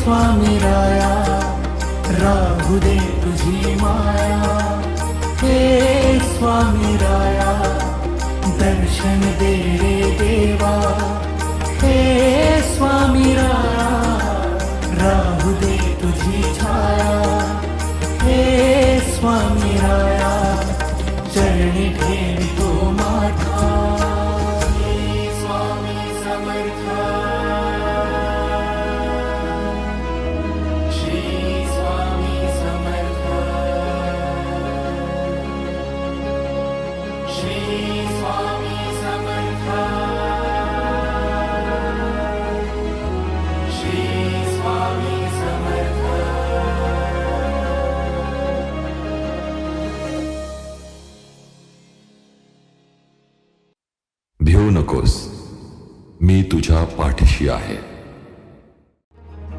स्वामी राया राहू दे तुझी माया, हे स्वामी राया दर्शन दे रे देवा, हे स्वामी राया राहू दे तुझी छाया, हे स्वामी राया चरणी ठेवितो माथा, हे स्वामी समर्थ, श्री स्वामी समर्थ, श्री स्वामी समर्थ, श्री स्वामी समर्थ. भिवू नकोस, मी तुझ्या पाठीशी आहे.